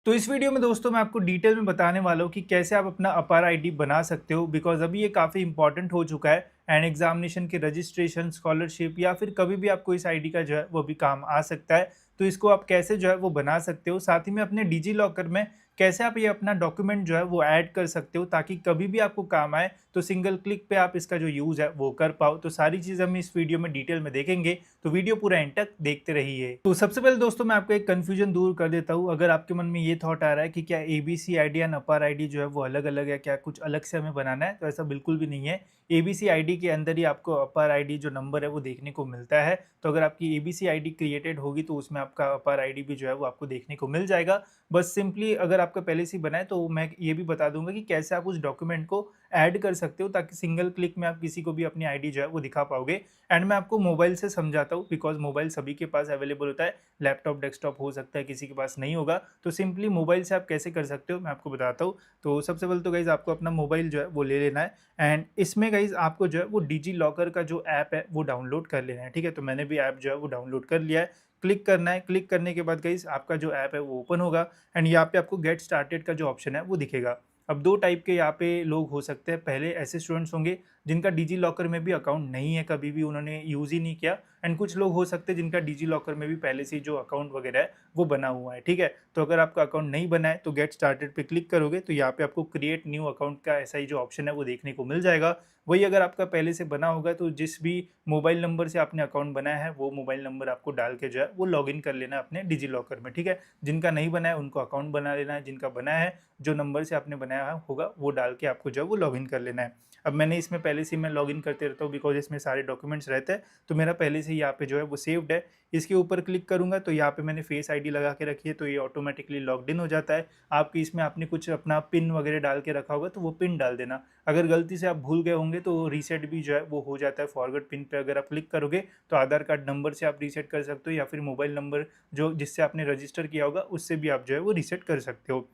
तो इस वीडियो में दोस्तों मैं आपको डिटेल में बताने वाला हूँ कि कैसे आप अपना अपार आईडी बना सकते हो बिकॉज अभी ये काफ़ी इंपॉर्टेंट हो चुका है एंड एग्जामिनेशन के रजिस्ट्रेशन स्कॉलरशिप या फिर कभी भी आपको इस आईडी का जो है वो भी काम आ सकता है। तो इसको आप कैसे जो है वो बना सकते हो, साथ ही में अपने डिजी लॉकर में कैसे आप ये अपना डॉक्यूमेंट जो है वो ऐड कर सकते हो ताकि कभी भी आपको काम आए तो सिंगल क्लिक पे आप इसका जो यूज़ है वो कर पाओ। तो सारी चीज़ हम इस वीडियो में डिटेल में देखेंगे, तो वीडियो पूरा एंड तक देखते रहिए। तो सबसे पहले दोस्तों मैं आपको एक कंफ्यूजन दूर कर देता हूँ। अगर आपके मन में ये थॉट आ रहा है कि क्या एबीसी आईडी या अपार आईडी जो है वो अलग अलग है, क्या कुछ अलग से हमें बनाना है, तो ऐसा बिल्कुल भी नहीं है। एबीसी आईडी के अंदर ही आपको अपार आईडी जो नंबर है वो देखने को मिलता है। तो अगर आपकी एबीसी आईडी क्रिएटेड होगी तो उसमें आपका अपार आईडी भी जो है वो आपको देखने को मिल जाएगा। बस सिंपली अगर आपका पहले से ही बना है तो मैं ये भी बता दूंगा कि कैसे आप उस डॉक्यूमेंट को ऐड कर सकते हो ताकि सिंगल क्लिक में आप किसी को भी अपनी आईडी जो है वो दिखा पाओगे। एंड मैं आपको मोबाइल से समझाता हूँ बिकॉज मोबाइल सभी के पास अवेलेबल होता है, लैपटॉप डेस्कटॉप हो सकता है किसी के पास नहीं होगा। तो सिंपली मोबाइल से आप कैसे कर सकते हो मैं आपको बताता हूँ। तो सबसे पहले तो गाइज आपको अपना मोबाइल जो है वो ले लेना है एंड इसमें गाइज आपको जो है वो डिजी लॉकर का जो ऐप है वो डाउनलोड कर लेना है। ठीक है, तो मैंने भी ऐप जो है वो डाउनलोड कर लिया है। क्लिक करना है, क्लिक करने के बाद गाइज आपका जो ऐप है वो ओपन होगा एंड यहाँ पे आपको गेट स्टार्टेड का जो ऑप्शन है वो दिखेगा। अब दो टाइप के यहाँ पे लोग हो सकते हैं। पहले ऐसे स्टूडेंट्स होंगे जिनका डिजी लॉकर में भी अकाउंट नहीं है, कभी भी उन्होंने यूज़ ही नहीं किया। एंड कुछ लोग हो सकते हैं जिनका डिजी लॉकर में भी पहले से जो अकाउंट वगैरह है वो बना हुआ है। ठीक है, तो अगर आपका अकाउंट नहीं बना है तो गेट स्टार्टेड पे क्लिक करोगे तो यहाँ पे आपको क्रिएट न्यू अकाउंट का ऐसा ही जो ऑप्शन है वो देखने को मिल जाएगा। वही अगर आपका पहले से बना होगा तो जिस भी मोबाइल नंबर से आपने अकाउंट बनाया है वो मोबाइल नंबर आपको डाल के जो है वो लॉगिन कर लेना है अपने डिजी लॉकर में। ठीक है, जिनका नहीं बना है उनको अकाउंट बना लेना है, जिनका बनाया है जो नंबर से आपने बनाया होगा वो डाल के आपको जो है वो लॉगिन कर लेना है। अब मैंने इसमें पहले से मैं लॉगिन करते रहता हूँ बिकॉज इसमें सारे डॉक्यूमेंट्स रहते हैं, तो मेरा पहले से यहाँ पे जो है वो सेव्ड है। इसके ऊपर क्लिक करूंगा तो यहाँ पे मैंने फेस आईडी लगा के रखी है तो ये ऑटोमेटिकली लॉग्ड इन हो जाता है। आपकी इसमें आपने कुछ अपना पिन वगैरह डाल के रखा होगा तो वो पिन डाल देना। अगर गलती से आप भूल गए होंगे तो रीसेट भी जो है वो हो जाता है। फॉरवर्ड पिन पे अगर आप क्लिक करोगे तो आधार कार्ड नंबर से आप रीसेट कर सकते हो या फिर मोबाइल नंबर जो जिससे आपने रजिस्टर किया होगा उससे भी आप जो है वो रीसेट कर सकते हो।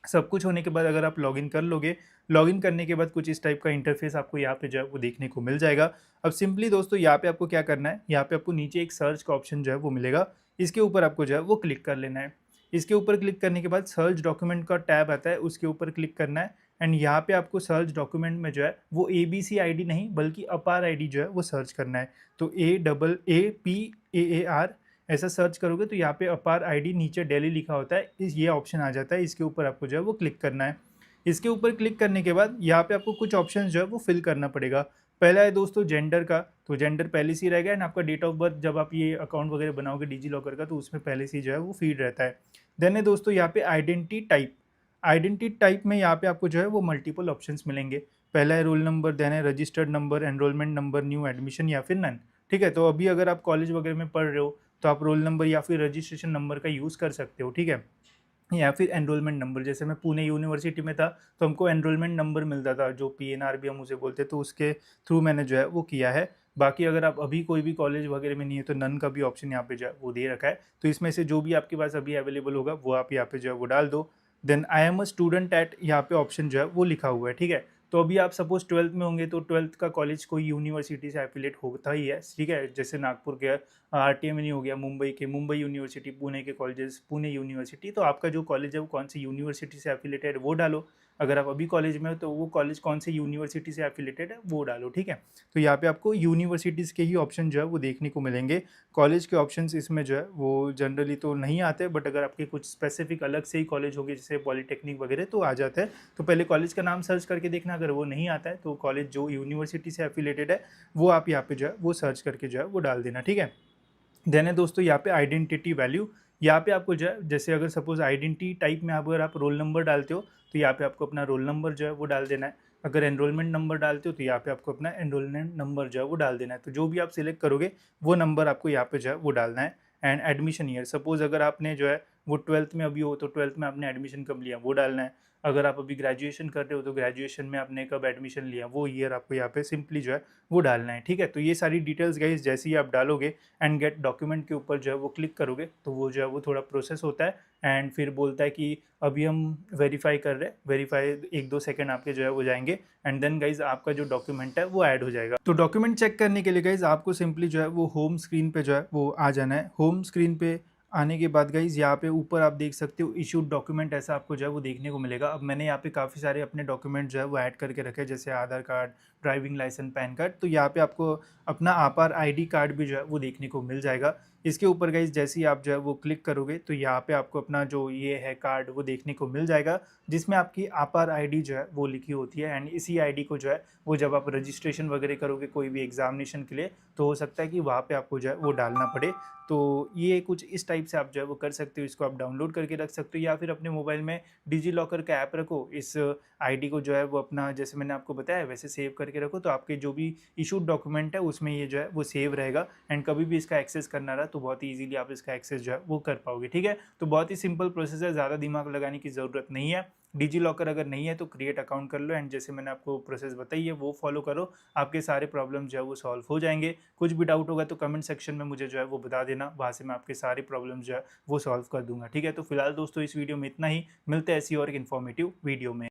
सब कुछ होने के बाद अगर आप लॉगिन कर लोगे, लॉगिन करने के बाद कुछ इस टाइप का इंटरफेस आपको यहाँ पे जो है वो देखने को मिल जाएगा। अब सिंपली दोस्तों यहाँ पे आपको क्या करना है, यहाँ पे आपको नीचे एक सर्च का ऑप्शन जो है वो मिलेगा, इसके ऊपर आपको जो है वो क्लिक कर लेना है। इसके ऊपर क्लिक करने के बाद सर्च डॉक्यूमेंट का टैब आता है, उसके ऊपर क्लिक करना है एंड यहाँ पे आपको सर्च डॉक्यूमेंट में जो है वो A B C I D नहीं बल्कि अपार आई डी जो है वो सर्च करना है। तो AAAPAAR ऐसा सर्च करोगे तो यहाँ पे अपार आईडी नीचे दिल्ली लिखा होता है, इस ये ऑप्शन आ जाता है। इसके ऊपर आपको जो है वो क्लिक करना है। इसके ऊपर क्लिक करने के बाद यहाँ पे आपको कुछ ऑप्शन जो है वो फिल करना पड़ेगा। पहला है दोस्तों जेंडर का, तो जेंडर पहले से ही रहेगा एंड आपका डेट ऑफ बर्थ जब आप ये अकाउंट वगैरह बनाओगे डिजी लॉकर का तो उसमें पहले से ही जो है वो फीड रहता है। देन है दोस्तों यहाँ पे आइडेंटिटी टाइप। आइडेंटिटी टाइप में यहाँ पे आपको जो है वो मल्टीपल ऑप्शंस मिलेंगे। पहला है रोल नंबर, देन है registered number, enrolment number, new admission या फिर नन। ठीक है, तो अभी अगर आप कॉलेज वगैरह में पढ़ रहे हो तो आप रोल नंबर या फिर रजिस्ट्रेशन नंबर का यूज़ कर सकते हो। ठीक है, या फिर एनरोलमेंट नंबर, जैसे मैं पुणे यूनिवर्सिटी में था तो हमको एनरोलमेंट नंबर मिलता था जो पीएनआर भी हम उसे बोलते, तो उसके थ्रू मैंने जो है वो किया है। बाकी अगर आप अभी कोई भी कॉलेज वगैरह में नहीं है तो नन का भी ऑप्शन यहाँ पे जो है वो दे रखा है। तो इसमें से जो भी आपके पास अभी अवेलेबल होगा वो आप यहाँ पे जो है वो डाल दो। Then I am a student at, यहाँ पे ऑप्शन जो है वो लिखा हुआ है। ठीक है, तो अभी आप सपोज 12th में होंगे तो 12th का कॉलेज कोई यूनिवर्सिटी से एफिलेट होता ही है। ठीक है, जैसे नागपुर के आरटीएमएन हो गया, मुंबई के मुंबई यूनिवर्सिटी, पुणे के कॉलेजेस पुणे यूनिवर्सिटी। तो आपका जो कॉलेज है वो कौन सी यूनिवर्सिटी से एफिलेटेड वो डालो। अगर आप अभी कॉलेज में हो तो वो कॉलेज कौन से यूनिवर्सिटी से एफिलेटेड है वो डालो। ठीक है, तो यहाँ पे आपको यूनिवर्सिटीज़ के ही ऑप्शन जो है वो देखने को मिलेंगे। कॉलेज के ऑप्शंस इसमें जो है वो जनरली तो नहीं आते, बट अगर आपके कुछ स्पेसिफिक अलग से ही कॉलेज होगी जैसे पॉलीटेक्निक वगैरह तो आ जाता है। तो पहले कॉलेज का नाम सर्च करके देखना, अगर वो नहीं आता है तो कॉलेज जो यूनिवर्सिटी से एफिलेटेड है वो आप यहाँ पे जो है वो सर्च करके जो है वो डाल देना। ठीक है, देन है दोस्तों यहाँ पे आइडेंटिटी वैल्यू। यहाँ पे आपको जो है जैसे अगर सपोज आइडेंटिटी टाइप में अगर आप रोल नंबर डालते हो तो यहाँ पे आपको अपना रोल नंबर जो है वो डाल देना है। अगर एनरोलमेंट नंबर डालते हो तो यहाँ पे आपको अपना एनरोलमेंट नंबर जो है वो डाल देना है। तो जो भी आप सिलेक्ट करोगे वो नंबर आपको यहाँ पे जो है वो डालना है। एंड एडमिशन ईयर, सपोज अगर आपने जो है वो 12th में अभी हो तो 12th में आपने एडमिशन कब लिया वो डालना है। अगर आप अभी ग्रेजुएशन कर रहे हो तो ग्रेजुएशन में आपने कब एडमिशन लिया वो ईयर आपको यहाँ पे सिंपली जो है वो डालना है। ठीक है, तो ये सारी डिटेल्स गाइस जैसे ही आप डालोगे एंड गेट डॉक्यूमेंट के ऊपर जो है वो क्लिक करोगे तो वो जो है वो थोड़ा प्रोसेस होता है एंड फिर बोलता है कि अभी हम वेरीफाई कर रहे हैं। वेरीफाई 1-2 सेकंड आपके जो है वो जाएंगे एंड देन गाइज आपका जो डॉक्यूमेंट है वो ऐड हो जाएगा। तो डॉक्यूमेंट चेक करने के लिए गाइज आपको सिंपली जो है वो होम स्क्रीन पे जो है वो आ जाना है। होम स्क्रीन पे आने के बाद गाइज़ यहाँ पे ऊपर आप देख सकते हो इश्यूड डॉक्यूमेंट ऐसा आपको जो है वो देखने को मिलेगा। अब मैंने यहाँ पे काफ़ी सारे अपने डॉक्यूमेंट जो है वो ऐड करके रखे हैं, जैसे Aadhaar card, driving licence, PAN card. तो यहाँ पे आपको अपना आपार आईडी कार्ड भी जो है वो देखने को मिल जाएगा। इसके ऊपर गाइज़ जैसे ही आप जो है वो क्लिक करोगे तो यहाँ पे आपको अपना जो ये है कार्ड वो देखने को मिल जाएगा, जिसमें आपकी आपार आईडी जो है वो लिखी होती है। एंड इसी आईडी को जो है वो जब आप रजिस्ट्रेशन वगैरह करोगे कोई भी एग्जामिनेशन के लिए, तो हो सकता है कि वहाँ पे आपको जो है वो डालना पड़े। तो ये कुछ इस टाइप से आप जो है वो कर सकते हो, इसको आप डाउनलोड करके रख सकते हो या फिर अपने मोबाइल में डिजी लॉकर का ऐप रखो। इस आईडी को जो है वो अपना जैसे मैंने आपको बताया वैसे सेव करके रखो, तो आपके जो भी इशूड डॉक्यूमेंट है उसमें ये जो है वो सेव रहेगा। एंड कभी भी इसका एक्सेस करना रहा तो बहुत ही ईजिली आप इसका एक्सेस जो है वो कर पाओगे। ठीक है, तो बहुत ही सिंपल प्रोसेस है, ज़्यादा दिमाग लगाने की ज़रूरत नहीं है। डिजी लॉकर अगर नहीं है तो क्रिएट अकाउंट कर लो एंड जैसे मैंने आपको प्रोसेस बताई है वो फॉलो करो, आपके सारे प्रॉब्लम जो है वो सॉल्व हो जाएंगे। कुछ भी डाउट होगा तो कमेंट सेक्शन में मुझे जो है वो बता देना, वहाँ से मैं आपके सारी प्रॉब्लम जो है वो सॉल्व कर दूंगा। ठीक है, तो फिलहाल दोस्तों इस वीडियो में इतना ही, मिलते हैं ऐसी और एक इन्फॉर्मेटिव वीडियो में।